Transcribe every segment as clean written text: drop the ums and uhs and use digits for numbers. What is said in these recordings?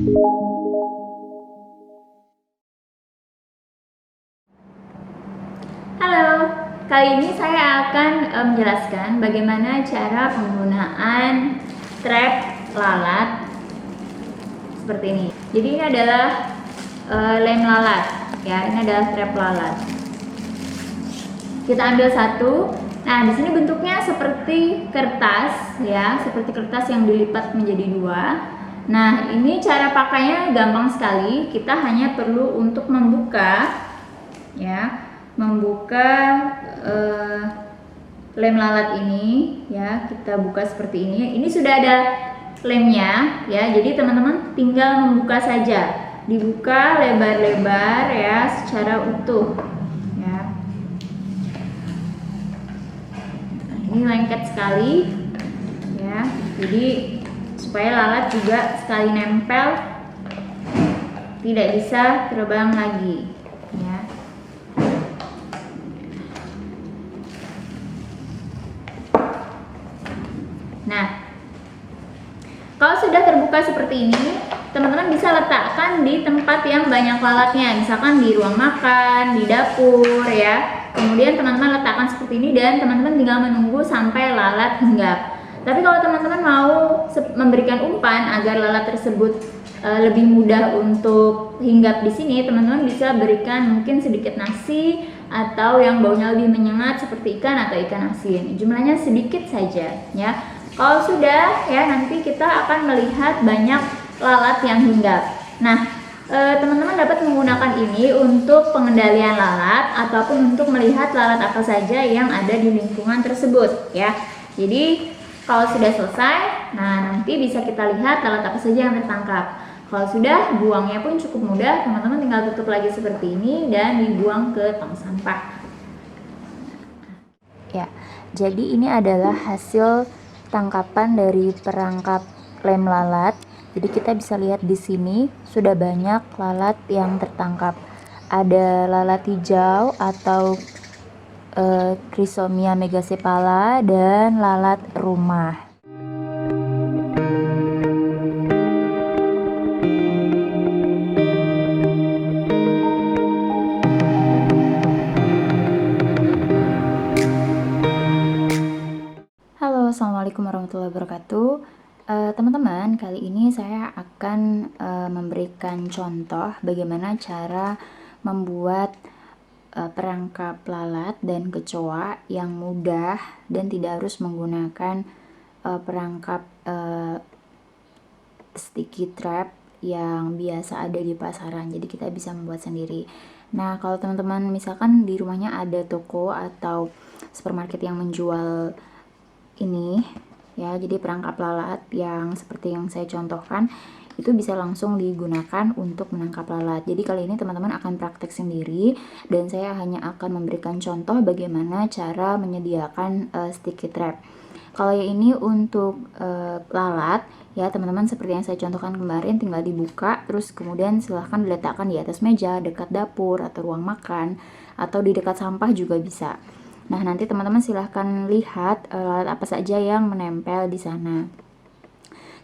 Halo, kali ini saya akan menjelaskan bagaimana cara penggunaan trap lalat seperti ini. Jadi ini adalah lem lalat, ya. Ini adalah trap lalat. Kita ambil satu. Nah, di sini bentuknya seperti kertas, ya, seperti kertas yang dilipat menjadi dua. Nah, ini cara pakainya gampang sekali. Kita hanya perlu untuk membuka, ya, lem lalat ini, ya. Kita buka seperti ini. Ini sudah ada lemnya, ya. Jadi teman-teman tinggal membuka saja. Dibuka lebar-lebar, ya, secara utuh. Ini lengket sekali, ya. Jadi supaya lalat juga sekali nempel tidak bisa terbang lagi, ya. Nah, kalau sudah terbuka seperti ini, teman-teman bisa letakkan di tempat yang banyak lalatnya, misalkan di ruang makan, di dapur, ya. Kemudian teman-teman letakkan seperti ini dan teman-teman tinggal menunggu sampai lalat hinggap. Tapi kalau teman-teman mau memberikan umpan agar lalat tersebut lebih mudah untuk hinggap di sini, teman-teman bisa berikan mungkin sedikit nasi atau yang baunya lebih menyengat seperti ikan atau ikan asin. Jumlahnya sedikit saja, ya. Kalau sudah, ya, nanti kita akan melihat banyak lalat yang hinggap. Nah, teman-teman dapat menggunakan ini untuk pengendalian lalat ataupun untuk melihat lalat apa saja yang ada di lingkungan tersebut, ya. Jadi kalau sudah selesai, nah nanti bisa kita lihat lalat apa saja yang tertangkap. Kalau sudah, buangnya pun cukup mudah. Teman-teman tinggal tutup lagi seperti ini dan dibuang ke tong sampah. Ya, jadi ini adalah hasil tangkapan dari perangkap lem lalat. Jadi kita bisa lihat di sini sudah banyak lalat yang tertangkap. Ada lalat hijau atau Chrysomia megacephala dan lalat rumah. Halo, assalamualaikum warahmatullahi wabarakatuh. Teman-teman, kali ini saya akan memberikan contoh bagaimana cara membuat perangkap lalat dan kecoa yang mudah dan tidak harus menggunakan perangkap sticky trap yang biasa ada di pasaran. Jadi kita bisa membuat sendiri. Nah, kalau teman-teman misalkan di rumahnya ada toko atau supermarket yang menjual ini, ya, jadi perangkap lalat yang seperti yang saya contohkan itu bisa langsung digunakan untuk menangkap lalat. Jadi kali ini teman-teman akan praktek sendiri dan saya hanya akan memberikan contoh bagaimana cara menyediakan sticky trap. Kalau yang ini untuk lalat, ya teman-teman, seperti yang saya contohkan kemarin, tinggal dibuka terus kemudian silahkan diletakkan di atas meja, dekat dapur atau ruang makan, atau di dekat sampah juga bisa. Nah, nanti teman-teman silahkan lihat lalat apa saja yang menempel di sana.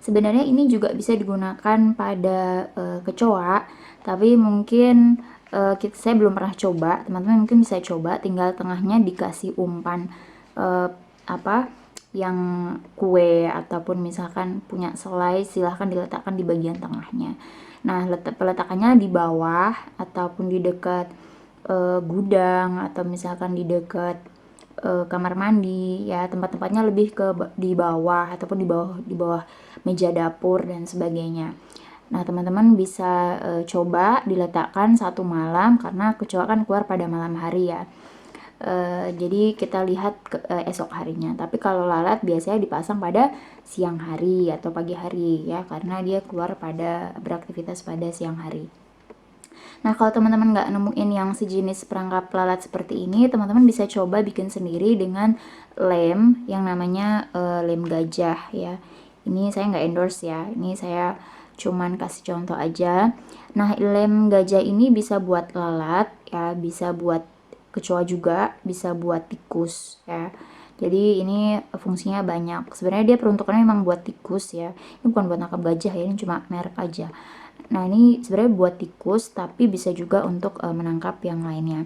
Sebenarnya ini juga bisa digunakan pada kecoa, tapi mungkin saya belum pernah coba. Teman-teman mungkin bisa coba, tinggal tengahnya dikasih umpan yang kue ataupun misalkan punya selai, silahkan diletakkan di bagian tengahnya. Nah, peletakannya di bawah ataupun di dekat gudang atau misalkan di dekat kamar mandi, ya, tempat-tempatnya lebih ke di bawah ataupun di bawah meja dapur dan sebagainya. Nah, teman-teman bisa coba diletakkan satu malam karena kecoa kan keluar pada malam hari, ya. Jadi kita lihat esok harinya. Tapi kalau lalat biasanya dipasang pada siang hari atau pagi hari, ya, karena dia keluar beraktivitas pada siang hari. Nah, kalau teman-teman nggak nemuin yang sejenis perangkap lalat seperti ini, teman-teman bisa coba bikin sendiri dengan lem yang namanya lem gajah, ya. Ini saya nggak endorse, ya. Ini saya cuman kasih contoh aja. Nah, lem gajah ini bisa buat lalat, ya, bisa buat kecoa juga, bisa buat tikus, ya. Jadi ini fungsinya banyak. Sebenarnya dia peruntukannya memang buat tikus ya. Ini bukan buat nangkap gajah ya, ini cuma merek aja. Nah ini sebenarnya buat tikus, tapi bisa juga untuk menangkap yang lainnya.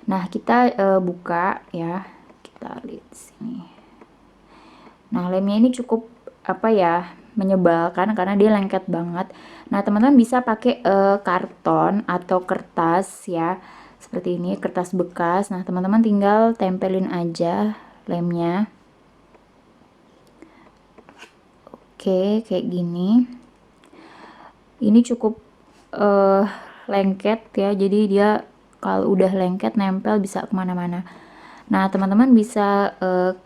Nah kita buka ya, kita lihat di sini. Nah lemnya ini cukup apa ya, menyebalkan karena dia lengket banget. Nah teman-teman bisa pakai karton atau kertas ya, seperti ini, kertas bekas. Nah teman-teman tinggal tempelin aja lemnya. Oke, kayak gini. Ini cukup lengket ya, jadi dia kalau udah lengket nempel bisa kemana-mana. Nah teman-teman bisa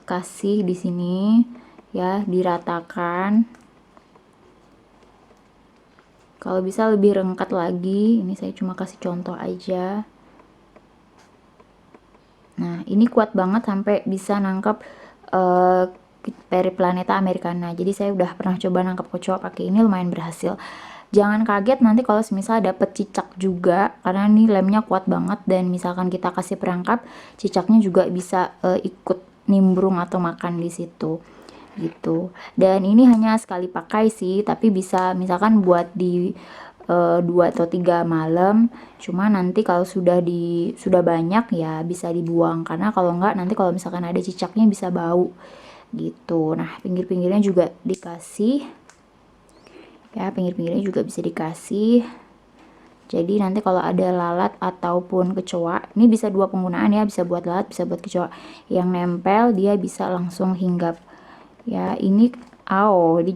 kasih di sini ya, diratakan. Kalau bisa lebih lengket lagi, ini saya cuma kasih contoh aja. Nah ini kuat banget sampai bisa nangkap Periplaneta americana. Jadi saya udah pernah coba nangkap kecoa pakai ini, lumayan berhasil. Jangan kaget nanti kalau misal dapet cicak juga, karena ini lemnya kuat banget dan misalkan kita kasih perangkap, cicaknya juga bisa ikut nimbrung atau makan di situ gitu. Dan ini hanya sekali pakai sih, tapi bisa misalkan buat di 2 atau 3 malam. Cuma nanti kalau sudah banyak ya bisa dibuang, karena kalau enggak nanti kalau misalkan ada cicaknya bisa bau gitu. Nah pinggir-pinggirnya juga dikasih ya, pinggir-pinggirnya juga bisa dikasih. Jadi nanti kalau ada lalat ataupun kecoa, ini bisa dua penggunaan ya, bisa buat lalat, bisa buat kecoa. Yang nempel dia bisa langsung hinggap ya. Ini ini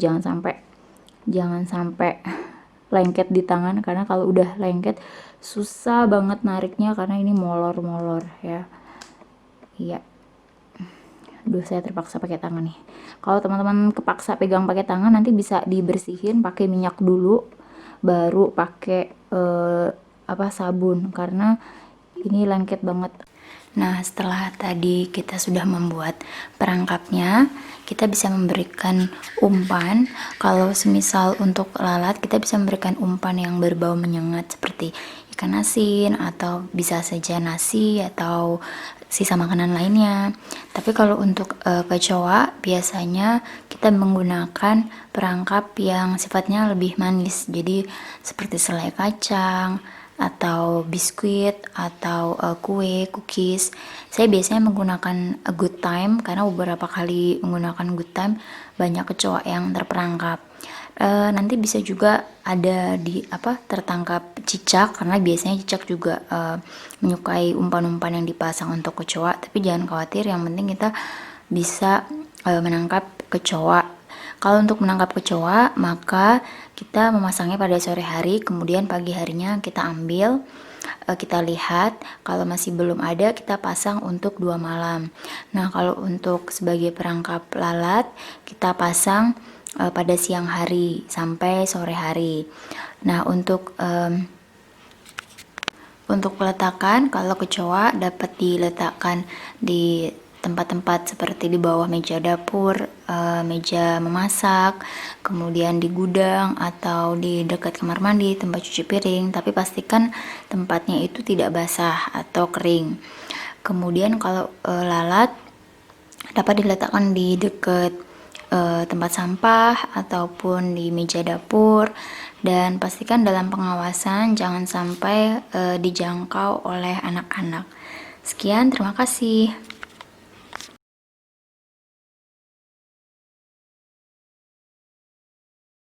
jangan sampai lengket di tangan, karena kalau udah lengket susah banget nariknya karena ini molor-molor ya. Iya. Duh, saya terpaksa pakai tangan nih. Kalau teman-teman kepaksa pegang pakai tangan, nanti bisa dibersihin pakai minyak dulu, baru pakai sabun, karena ini lengket banget. Nah setelah tadi kita sudah membuat perangkapnya, kita bisa memberikan umpan. Kalau semisal untuk lalat, kita bisa memberikan umpan yang berbau menyengat seperti ikan asin, atau bisa saja nasi atau sisa makanan lainnya. Tapi kalau untuk kecoa, biasanya kita menggunakan perangkap yang sifatnya lebih manis, jadi seperti selai kacang atau biskuit atau kue, cookies. Saya biasanya menggunakan Good Time, karena beberapa kali menggunakan Good Time banyak kecoa yang terperangkap. Nanti bisa juga ada tertangkap cicak, karena biasanya cicak juga menyukai umpan-umpan yang dipasang untuk kecoa. Tapi jangan khawatir, yang penting kita bisa menangkap kecoa. Kalau untuk menangkap kecoa, maka kita memasangnya pada sore hari, kemudian pagi harinya kita ambil, kita lihat. Kalau masih belum ada, kita pasang untuk 2 malam. Nah kalau untuk sebagai perangkap lalat, kita pasang pada siang hari sampai sore hari. Nah untuk peletakan, kalau kecoa dapat diletakkan di tempat-tempat seperti di bawah meja dapur, meja memasak, kemudian di gudang atau di dekat kamar mandi, tempat cuci piring, tapi pastikan tempatnya itu tidak basah atau kering. Kemudian kalau lalat dapat diletakkan di dekat tempat sampah ataupun di meja dapur, dan pastikan dalam pengawasan jangan sampai dijangkau oleh anak-anak. Sekian, terima kasih.